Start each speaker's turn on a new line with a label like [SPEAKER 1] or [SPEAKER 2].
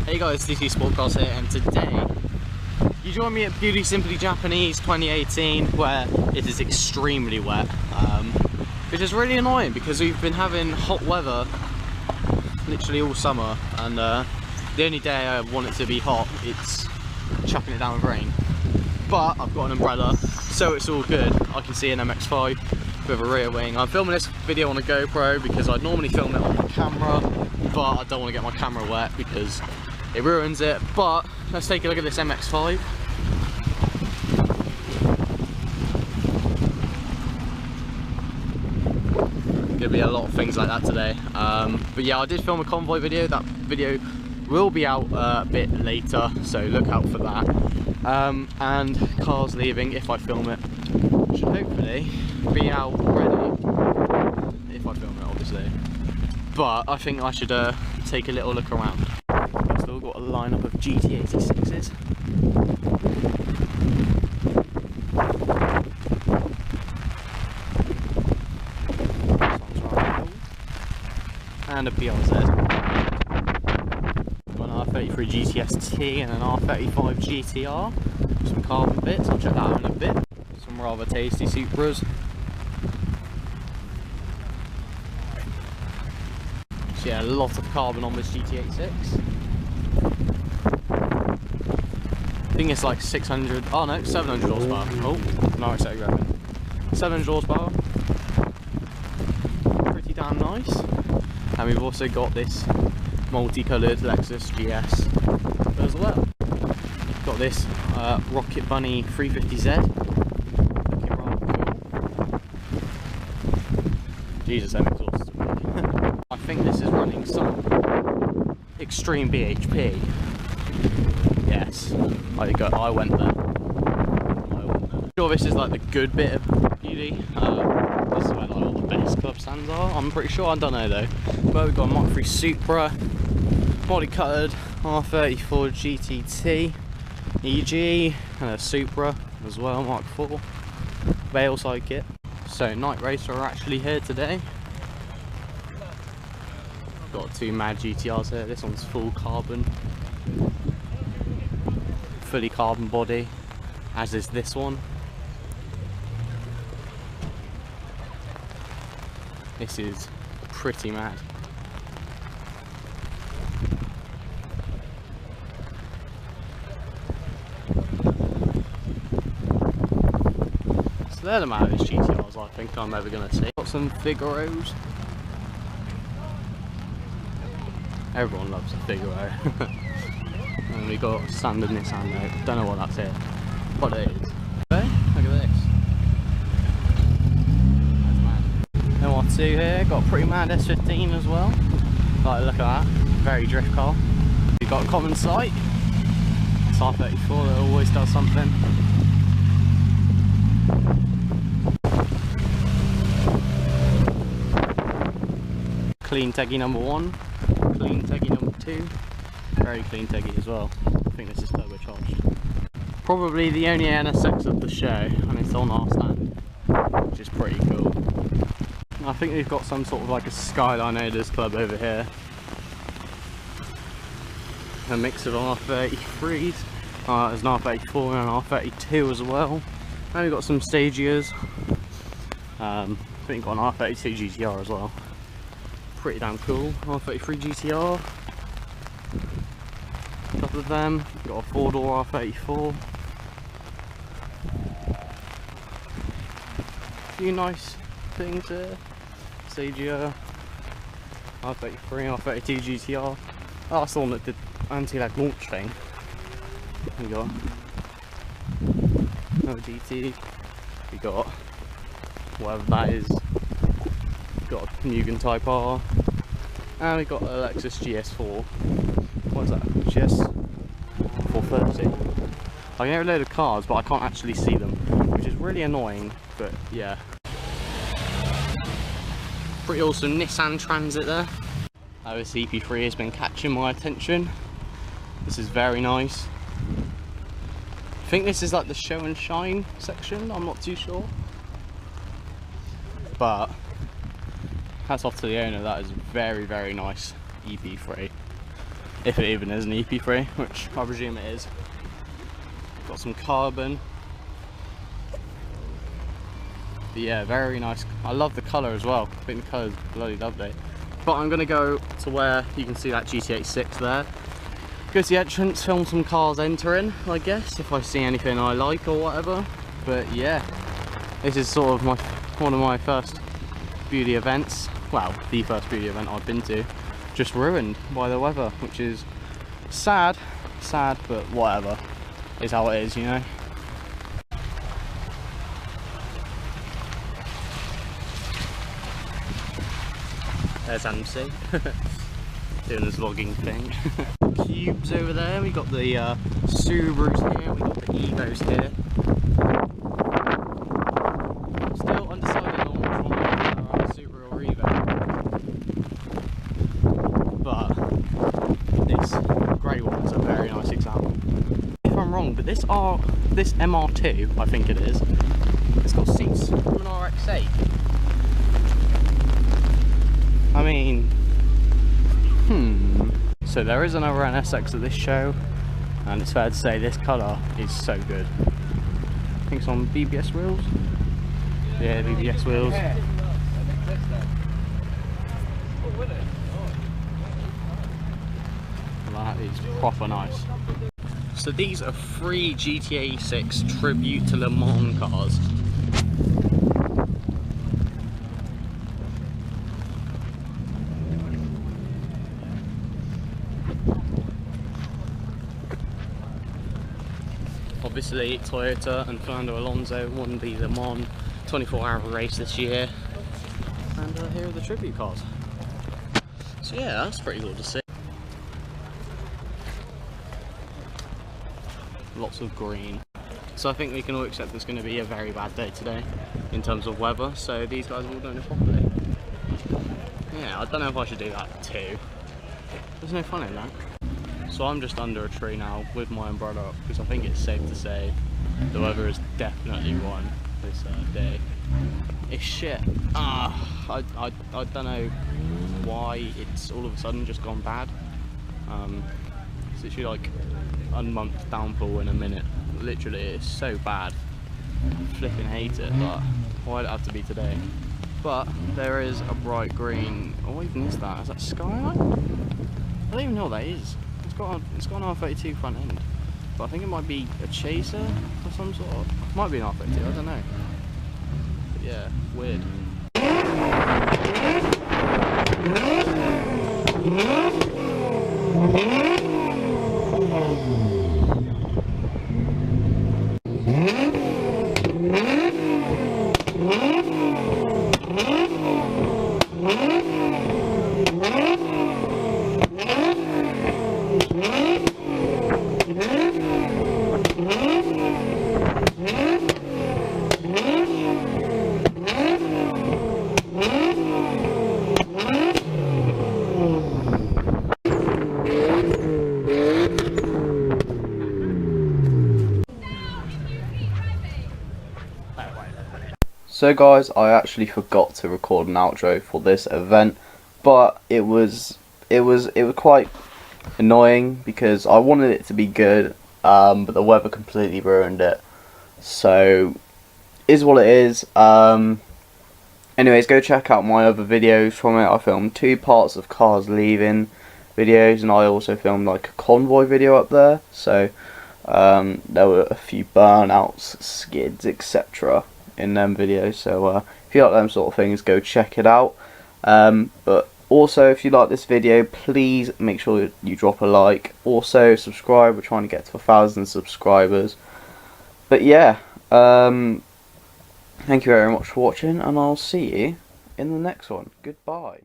[SPEAKER 1] Hey guys, DC Sport Cars here, and today you join me at Beaulieu Simply Japanese 2018, where it is extremely wet, which is really annoying because we've been having hot weather literally all summer, and the only day I want it to be hot, it's chucking it down with rain. But I've got an umbrella, so it's all good. I can see an MX-5 with a rear wing. I'm filming this video on a GoPro because I'd normally film it on my camera, but I don't want to get my camera wet because it ruins it. But let's take a look at this MX-5. Gonna be a lot of things like that today. But yeah, I did film a convoy video. That video will be out a bit later, so look out for that. And cars leaving, if I film it, should hopefully be out ready, if I film it obviously. But I think I should take a little look around. We've still got a lineup of GT86s. And a PRZ. Got an R33 GTS-T and an R35 GTR. Some carbon bits, I'll check that out in a bit. Some rather tasty Supras. So yeah, a lot of carbon on this GT86. I think it's like 600, oh no, 700 horsepower. Oh, no, it's grabbing. 700 horsepower. Pretty damn nice. And we've also got this multicoloured Lexus GS as well. Got this Rocket Bunny 350Z. Looking rather cool. Jesus, that exhaust is big. I think this is running some extreme BHP. Yes, I went there. I'm sure this is like the good bit of Beauty. This is where like all the best club stands are. I'm pretty sure, I don't know though. But we've got a Mark III Supra, body coloured R34 GTT, EG, and a Supra as well, Mark IV, Vale side kit. So Night Racer are actually here today. Got two mad GTRs here. This one's full carbon, fully carbon body, as is this one. This is pretty mad. So they're the maddest GTRs I think I'm ever going to see. Got some Figaros. Everyone loves a Figaro. And we got standard Nissan though. Don't know what that's here. What it is. Okay, look at this. M2 here, got a pretty mad S15 as well. Like, look at that, very drift car. We've got a common sight. It's R34 that always does something. Clean Teggy number 1, clean Teggy number 2, very clean Teggy as well. I think this is turbocharged. Probably the only NSX of the show, and it's on our stand, which is pretty cool. I think we've got some sort of like a Skyline Owners Club over here. A mix of R33s. There's an R34 and an R32 as well. And we've got some Stagias. I think we've got an R32 GTR as well. Pretty damn cool. R33 GTR. A couple of them. We've got a 4-door R34. A few nice things here. Stagia, R33, R32 GTR. Oh, that's the one that did anti-lag launch thing. We got another GT. We got whatever that is. We got a Mugen Type R, and we got a Lexus GS4. What is that? GS430. I can hear a load of cars, but I can't actually see them, which is really annoying. But yeah. Pretty awesome Nissan Transit there. This EP3 has been catching my attention. This is very nice. I think this is like the show and shine section, I'm not too sure. But hats off to the owner, that is very, very nice EP3. if it even is an EP3, which I presume it is. Got some carbon. But yeah, very nice. I love the colour as well. I think the colour is bloody lovely. But I'm going to go to where you can see that GTRS 6 there. Go to the entrance, film some cars entering, I guess, if I see anything I like or whatever. But yeah, this is sort of one of my first beauty events. Well, the first beauty event I've been to. Just ruined by the weather, which is sad, but whatever. Is how it is, you know. There's MC doing his vlogging thing. Cubes over there. We got the Subarus here. We got the Evos here. Still undecided on which one are Subaru or Evo. But this grey one is a very nice example. If I'm wrong, but this MR2, I think it is, it's got seats from an RX-8. I mean, so there is another NSX at this show, and it's fair to say this colour is so good. I think it's on BBS wheels. Yeah, BBS wheels. That is proper nice. So these are 3 GTA 6 tribute to Le Mans cars. Obviously Toyota and Fernando Alonso won the Le Mans 24-hour race this year, and here are the tribute cars. So yeah, that's pretty cool to see. Lots of green. So I think we can all accept it's going to be a very bad day today in terms of weather, so these guys are all doing it properly. Yeah, I don't know if I should do that too. There's no fun in that. So I'm just under a tree now with my umbrella up, because I think it's safe to say the weather has definitely won this day. It's shit. I don't know why it's all of a sudden just gone bad. It's literally like a month downpour in a minute. Literally, it's so bad. I flipping hate it, but why'd it have to be today? But there is a bright green. Oh, what even is that? Is that Skyline? I don't even know what that is. It's got an R32 front end, but I think it might be a chaser of some sort. Might be an R32, I don't know. But yeah, weird. So guys, I actually forgot to record an outro for this event, but it was quite annoying because I wanted it to be good, but the weather completely ruined it. So, is what it is. Anyways, go check out my other videos from it. I filmed 2 parts of cars leaving videos, and I also filmed like a convoy video up there. So, there were a few burnouts, skids, etc. in them videos. So, if you like them sort of things, go check it out. But also, if you like this video, please make sure you drop a like. Also, subscribe. We're trying to get to 1,000 subscribers. But yeah, thank you very much for watching, and I'll see you in the next one. Goodbye.